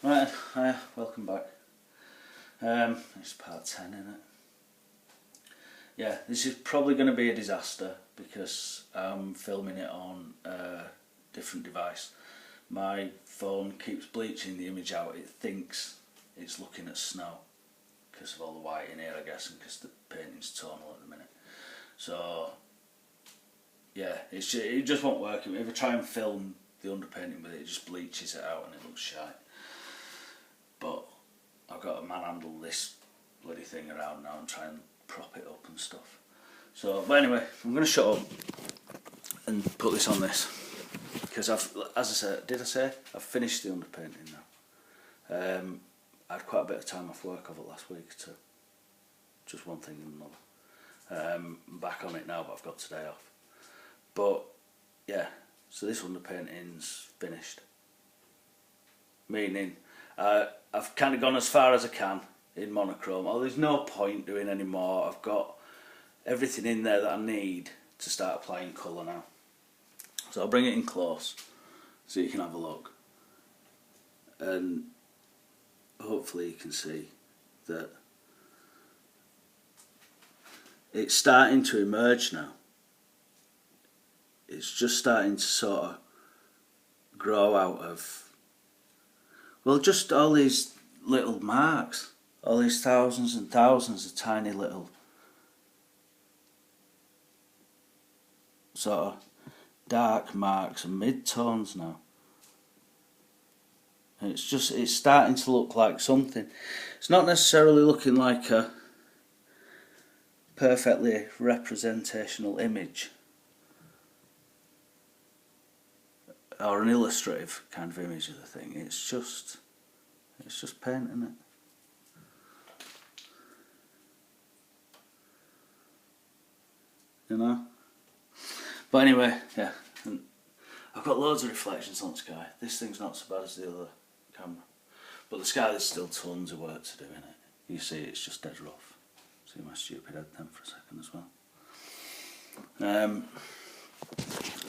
Right, welcome back. It's part 10, isn't it? Yeah, this is probably going to be a disaster because I'm filming it on a different device. My phone keeps bleaching the image out. It thinks it's looking at snow because of all the white in here, I guess, and because the painting's tonal at the minute. So, yeah, it just won't work. If I try and film the underpainting with it, it just bleaches it out and it looks shite. But I've got to manhandle this bloody thing around now and try and prop it up and stuff. So, but anyway, I'm going to shut up and put this on this because I've finished the underpainting now. I had quite a bit of time off work over last week to just one thing and another. I'm back on it now, but I've got today off. But yeah, so this underpainting's finished. Meaning, I've kind of gone as far as I can in monochrome. Oh, there's no point doing any more. I've got everything in there that I need to start applying colour now. So I'll bring it in close so you can have a look. And hopefully you can see that it's starting to emerge now. It's just starting to sort of grow out of, well, just all these little marks, all these thousands and thousands of tiny little sort of dark marks and mid-tones now. And it's starting to look like something. It's not necessarily looking like a perfectly representational image or an illustrative kind of image of the thing. It's just paint, isn't it? You know? But anyway, yeah. And I've got loads of reflections on the sky. This thing's not so bad as the other camera. But the sky, there's still tons of work to do in it. You see, it's just dead rough. See my stupid head then for a second as well.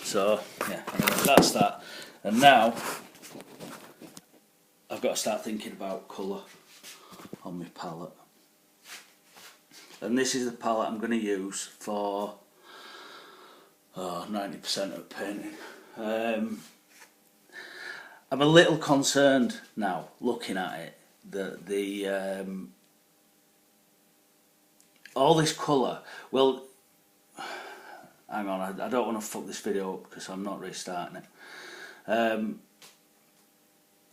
So, yeah, anyway, that's that. And now, I've got to start thinking about colour on my palette. And this is the palette I'm going to use for 90% of painting. I'm a little concerned now, looking at it, that all this colour, well, hang on, I don't want to fuck this video up because I'm not restarting it.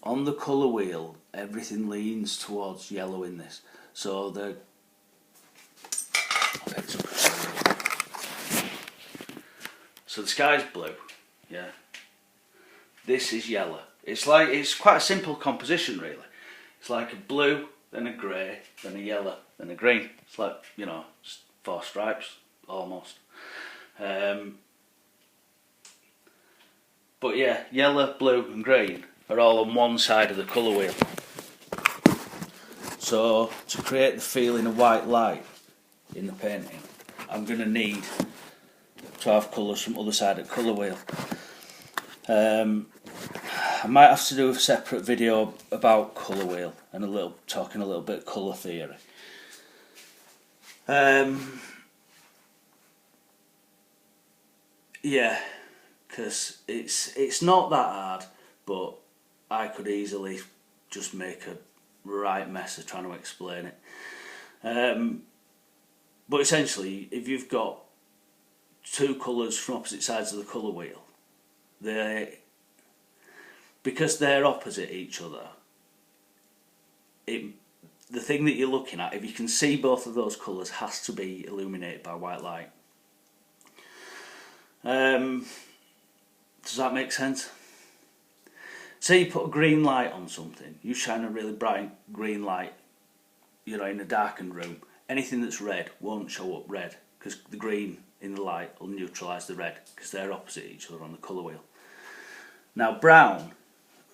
On the colour wheel, everything leans towards yellow in this. So so the sky's blue, yeah. This is yellow. It's quite a simple composition really. It's like a blue, then a grey, then a yellow, then a green. It's like, you know, 4 stripes almost. But yeah, yellow, blue and green are all on one side of the colour wheel. So to create the feeling of white light in the painting, I'm going to need to have colours from the other side of the colour wheel. I might have to do a separate video about colour wheel and talking a little bit colour theory. Yeah, because it's not that hard, but I could easily just make a right mess of trying to explain it. But essentially, if you've got two colours from opposite sides of the colour wheel, because they're opposite each other, the thing that you're looking at, if you can see both of those colours, has to be illuminated by white light. Does that make sense? Say you put a green light on something, you shine a really bright green light, you know, in a darkened room, anything that's red won't show up red because the green in the light will neutralise the red because they're opposite each other on the colour wheel. Now brown,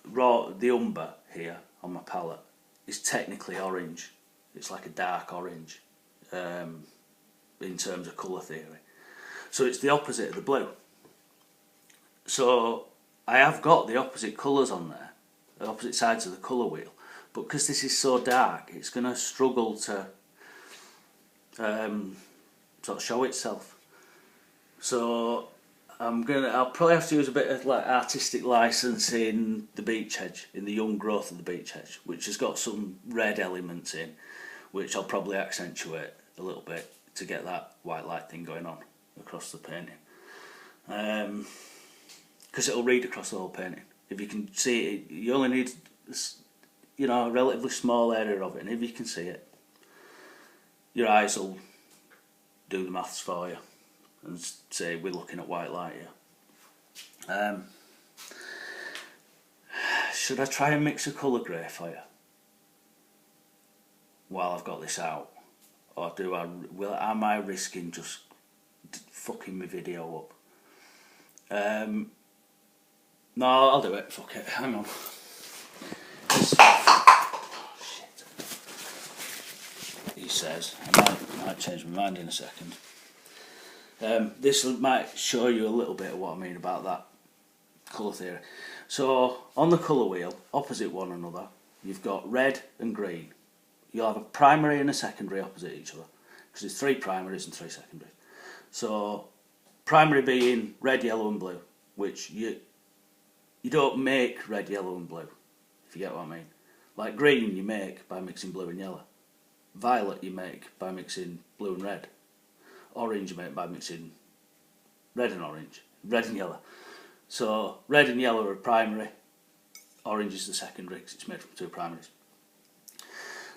the umber here on my palette, is technically orange. It's like a dark orange in terms of colour theory. So it's the opposite of the blue. So I have got the opposite colours on there, the opposite sides of the colour wheel, but because this is so dark, it's going to struggle to sort of show itself. So I'll probably have to use a bit of like artistic license in the beech hedge, in the young growth of the beech hedge, which has got some red elements in, which I'll probably accentuate a little bit to get that white light thing going on across the painting. Because it'll read across the whole painting. If you can see it, you only need, you know, a relatively small area of it, and if you can see it, your eyes will do the maths for you and say we're looking at white light here. Should I try and mix a colour grey for you while I've got this out, or am I risking just fucking my video up? No, I'll do it. Fuck it. Hang on. Oh, shit. He says. I might change my mind in a second. This might show you a little bit of what I mean about that colour theory. So, on the colour wheel, opposite one another, you've got red and green. You'll have a primary and a secondary opposite each other, because there's 3 primaries and 3 secondaries. So, primary being red, yellow and blue, which you don't make red, yellow and blue, if you get what I mean. Like green you make by mixing blue and yellow. Violet you make by mixing blue and red. Orange you make by mixing red and orange, red and yellow. So red and yellow are primary, orange is the secondary because it's made from 2 primaries.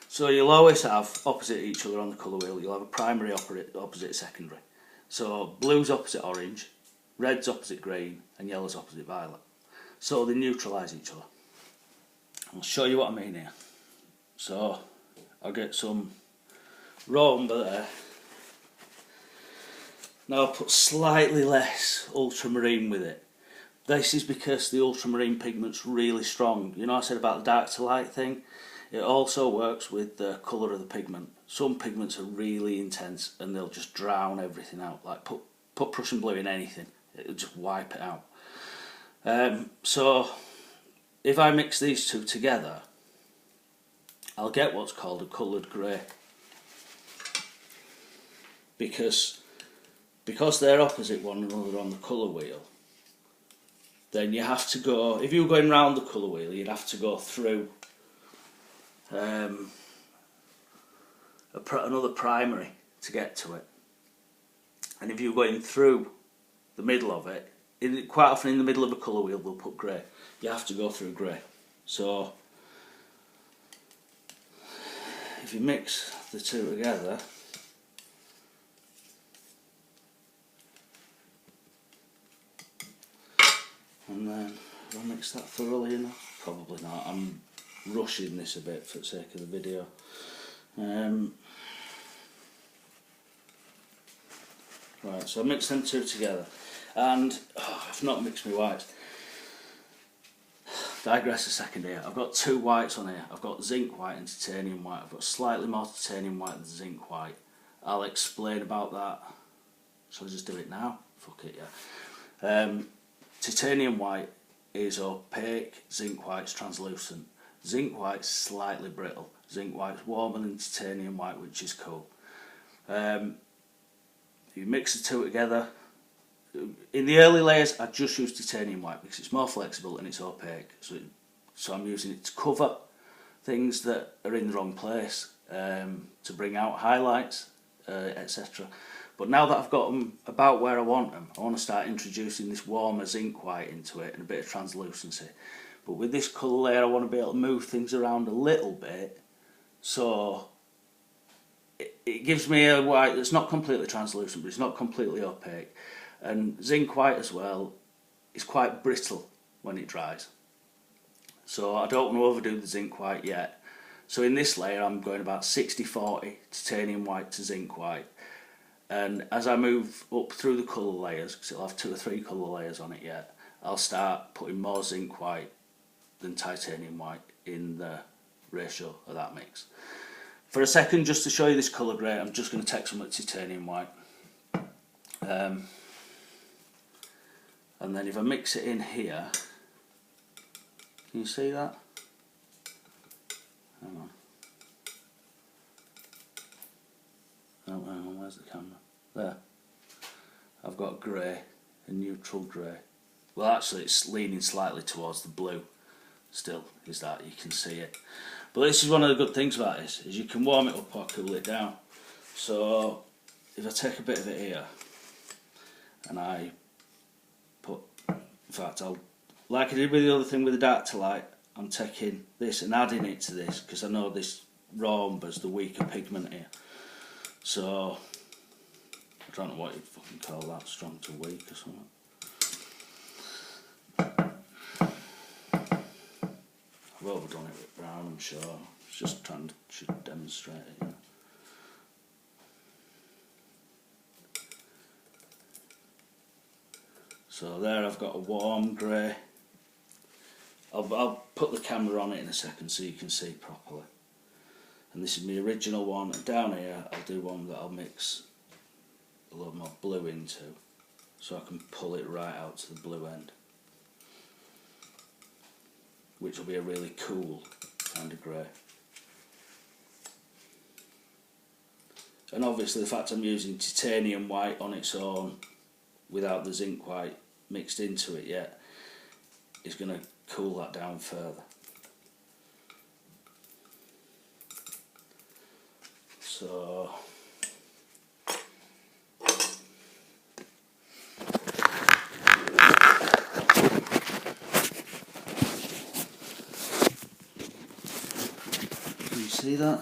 So you'll always have opposite each other on the colour wheel, you'll have a primary opposite secondary. So blue's opposite orange, red's opposite green and yellow's opposite violet. So they neutralise each other. I'll show you what I mean here. So I'll get some raw umber there. Now I'll put slightly less ultramarine with it. This is because the ultramarine pigment's really strong. You know I said about the dark to light thing? It also works with the colour of the pigment. Some pigments are really intense and they'll just drown everything out. Like put Prussian blue in anything, it'll just wipe it out. So if I mix these two together, I'll get what's called a coloured grey. Because they're opposite one another on the colour wheel, then you have to go, if you were going round the colour wheel, you'd have to go through another primary to get to it. And if you're going through the middle of it, quite often in the middle of a colour wheel they'll put grey. You have to go through grey. So if you mix the two together, and then have I mixed that thoroughly enough? Probably not. I'm rushing this a bit for the sake of the video. Right, so I mixed them two together, and I've not mixed my whites. Digress a second here. I've got 2 whites on here. I've got zinc white and titanium white. I've got slightly more titanium white than zinc white. I'll explain about that. Shall I just do it now? Fuck it, yeah. Titanium white is opaque, zinc white's translucent. Zinc white's slightly brittle. Zinc white's warmer than titanium white, which is cool. If you mix the two together, in the early layers I just use titanium white because it's more flexible and it's opaque. So I'm using it to cover things that are in the wrong place, to bring out highlights, etc. But now that I've got them about where I want them, I want to start introducing this warmer zinc white into it and a bit of translucency. But with this colour layer I want to be able to move things around a little bit, so it gives me a white that's not completely translucent but it's not completely opaque. And zinc white as well is quite brittle when it dries. So I don't want to overdo the zinc white yet. So in this layer I'm going about 60-40 titanium white to zinc white. And as I move up through the colour layers, because it'll have 2 or 3 colour layers on it yet, I'll start putting more zinc white than titanium white in the ratio of that mix. For a second, just to show you this colour grey, I'm just going to take some of the titanium white. And then if I mix it in here, can you see that? Oh, hang on, where's the camera? There. I've got grey, a neutral grey. Well, actually, it's leaning slightly towards the blue. Still, is that you can see it. But this is one of the good things about this, is you can warm it up or cool it down. So, if I take a bit of it here, and I put, in fact, like I did with the other thing with the dark to light, I'm taking this and adding it to this, because I know this raw umber's the weaker pigment here. So, I don't know what you'd fucking call that, strong to weak or something. I've overdone it with brown, I'm sure. It's just trying to demonstrate it, you know. So there I've got a warm grey. I'll put the camera on it in a second so you can see properly. And this is my original one, and down here I'll do one that I'll mix a lot more blue into, so I can pull it right out to the blue end, which will be a really cool kind of grey. And obviously the fact I'm using titanium white on its own without the zinc white mixed into it yet is going to cool that down further. So can you see that?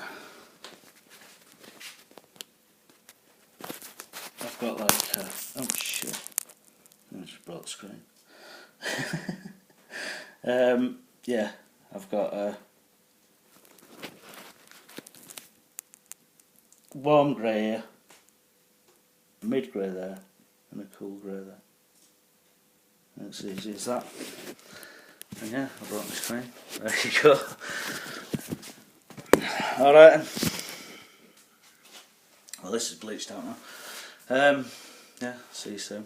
I've got like oh shit, I just brought the screen. Yeah, I've got a warm grey here, a mid grey there, and a cool grey there. And it's as easy as that. And yeah, I brought my screen. There you go. Alright then. Well, this is bleached out now. Yeah, see you soon.